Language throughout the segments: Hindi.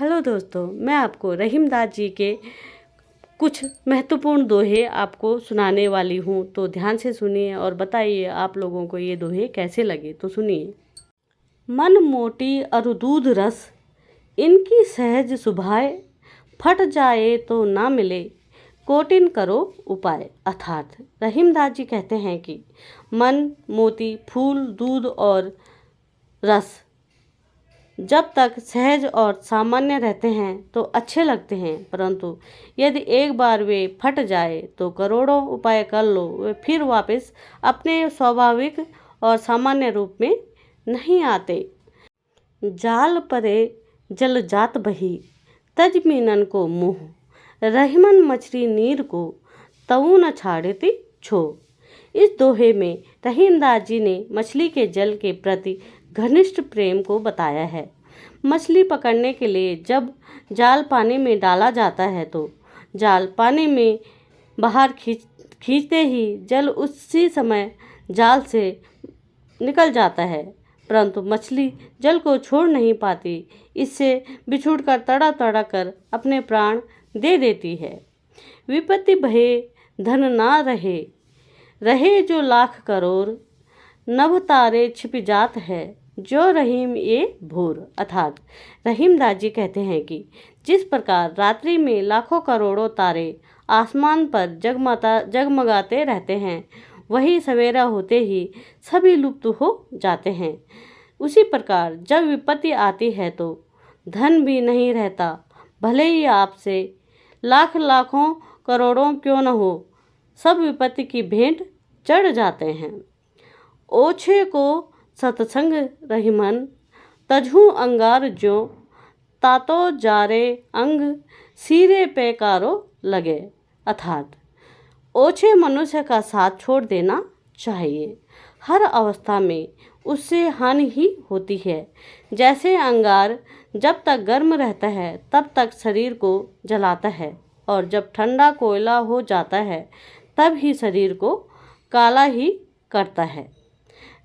हेलो दोस्तों, मैं आपको रहीमदास जी के कुछ महत्वपूर्ण दोहे आपको सुनाने वाली हूँ। तो ध्यान से सुनिए और बताइए आप लोगों को ये दोहे कैसे लगे। तो सुनिए। मन मोटी अरु दूध रस, इनकी सहज सुभाए, फट जाए तो ना मिले, कोटिन करो उपाय। अर्थात रहीमदास जी कहते हैं कि मन, मोती, फूल, दूध और रस जब तक सहज और सामान्य रहते हैं तो अच्छे लगते हैं, परंतु यदि एक बार वे फट जाए तो करोड़ों उपाय कर लो, वे फिर वापस अपने स्वाभाविक और सामान्य रूप में नहीं आते। जाल परे जल जात बही, तज मीनन को मुँह, रहीमन मछली नीर को, तऊ न छाड़ती छो। इस दोहे में रहीमदास जी ने मछली के जल के प्रति घनिष्ठ प्रेम को बताया है। मछली पकड़ने के लिए जब जाल पानी में डाला जाता है तो जाल पानी में बाहर खींचते ही जल उसी समय जाल से निकल जाता है, परंतु मछली जल को छोड़ नहीं पाती। इससे बिछुड़कर तड़ा कर अपने प्राण दे देती है। विपत्ति भये धन ना रहे, रहे जो लाख करोड़, नभ तारे छिप जात है, जो रहीम ये भोर। अर्थात रहीमदास जी कहते हैं कि जिस प्रकार रात्रि में लाखों करोड़ों तारे आसमान पर जगमगाते रहते हैं, वही सवेरा होते ही सभी लुप्त हो जाते हैं, उसी प्रकार जब विपत्ति आती है तो धन भी नहीं रहता, भले ही आपसे लाखों करोड़ों क्यों न हो, सब विपत्ति की भेंट चढ़ जाते हैं। ओछे को सतसंग रहीमन, तजहू अंगार ज्यों, तातो जारे अंग, सीरे पे कारो लगे। अर्थात ओछे मनुष्य का साथ छोड़ देना चाहिए। हर अवस्था में उससे हानि ही होती है। जैसे अंगार जब तक गर्म रहता है तब तक शरीर को जलाता है, और जब ठंडा कोयला हो जाता है तब ही शरीर को काला ही करता है।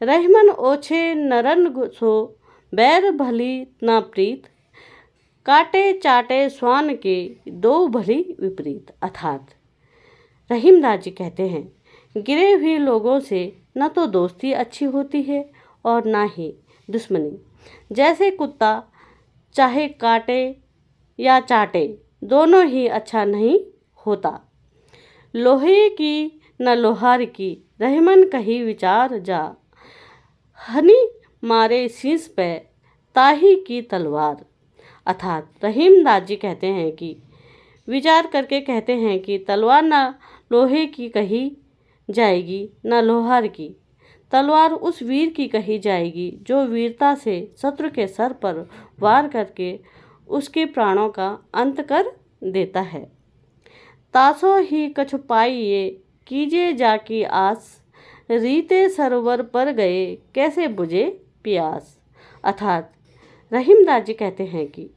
रहीमन ओछे नरन सो, बैर भली ना प्रीत, काटे चाटे स्वान के, दो भली विपरीत। अर्थात रहीमदास जी कहते हैं, गिरे हुए लोगों से न तो दोस्ती अच्छी होती है और ना ही दुश्मनी। जैसे कुत्ता चाहे काटे या चाटे, दोनों ही अच्छा नहीं होता। लोहे की न लोहार की, रहीमन कही विचार जा, हनी मारे शीश पे, ताही की तलवार। अर्थात रहीमदास जी कहते हैं कि विचार करके कहते हैं कि तलवार ना लोहे की कही जाएगी ना लोहार की, तलवार उस वीर की कही जाएगी जो वीरता से शत्रु के सर पर वार करके उसके प्राणों का अंत कर देता है। तासो ही कछु पाइए, कीजे जाकी आस, रीते सरोवर पर गए, कैसे बुझे प्यास। अर्थात रहीमदास जी कहते हैं कि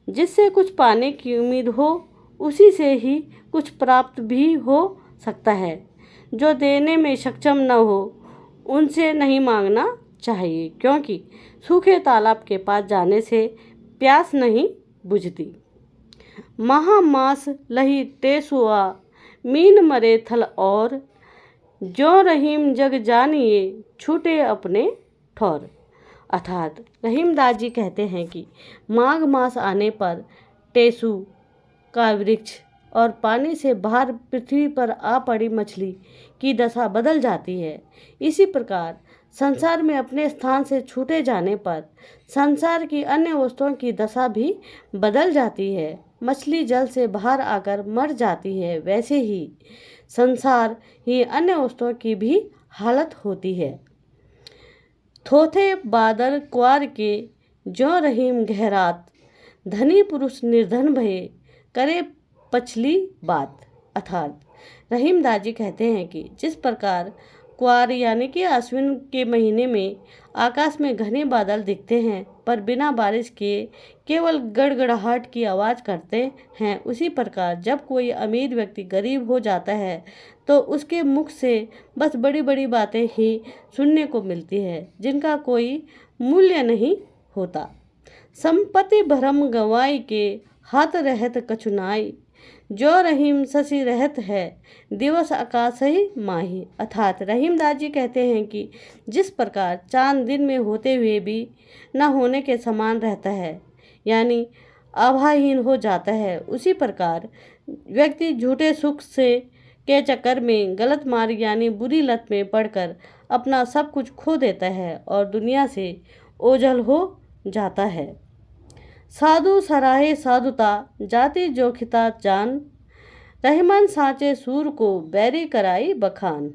जिससे कुछ पाने की उम्मीद हो, उसी से ही कुछ प्राप्त भी हो सकता है। जो देने में सक्षम न हो, उनसे नहीं मांगना चाहिए, क्योंकि सूखे तालाब के पास जाने से प्यास नहीं बुझती। महामास लही टेसुआ, मीन मरे थल और, जो रहीम जग जानिए, छूटे अपने ठौर। अर्थात रहीमदास जी कहते हैं कि माघ मास आने पर टेसू का वृक्ष और पानी से बाहर पृथ्वी पर आ पड़ी मछली की दशा बदल जाती है। इसी प्रकार संसार में अपने स्थान से छूटे जाने पर संसार की अन्य वस्तुओं की दशा भी बदल जाती है। मछली जल से बाहर आकर मर जाती है, वैसे ही संसार ही अन्य वस्तुओं की भी हालत होती है। थोथे बादल क्वार के, जो रहीम गहरात, धनी पुरुष निर्धन भये, करे पछली बात। अर्थात रहीमदास जी कहते हैं कि जिस प्रकार क्वार यानी कि आश्विन के महीने में आकाश में घने बादल दिखते हैं पर बिना बारिश किए केवल गड़गड़ाहट की आवाज़ करते हैं, उसी प्रकार जब कोई अमीर व्यक्ति गरीब हो जाता है तो उसके मुख से बस बड़ी बड़ी बातें ही सुनने को मिलती है, जिनका कोई मूल्य नहीं होता। संपत्ति भरम गंवाई के, हाथ रहत कछुनाई। जो रहीम शशि रहत है, दिवस आकाश ही माही। अर्थात रहीमदास जी कहते हैं कि जिस प्रकार चांद दिन में होते हुए भी न होने के समान रहता है, यानी आभाहीन हो जाता है, उसी प्रकार व्यक्ति झूठे सुख से के चक्कर में गलत मार्ग यानी बुरी लत में पड़कर अपना सब कुछ खो देता है और दुनिया से ओझल हो जाता है। साधु सराहे साधुता, जाति जोखिता जान। रहमान साचे सूर को बैरी कराई बखान।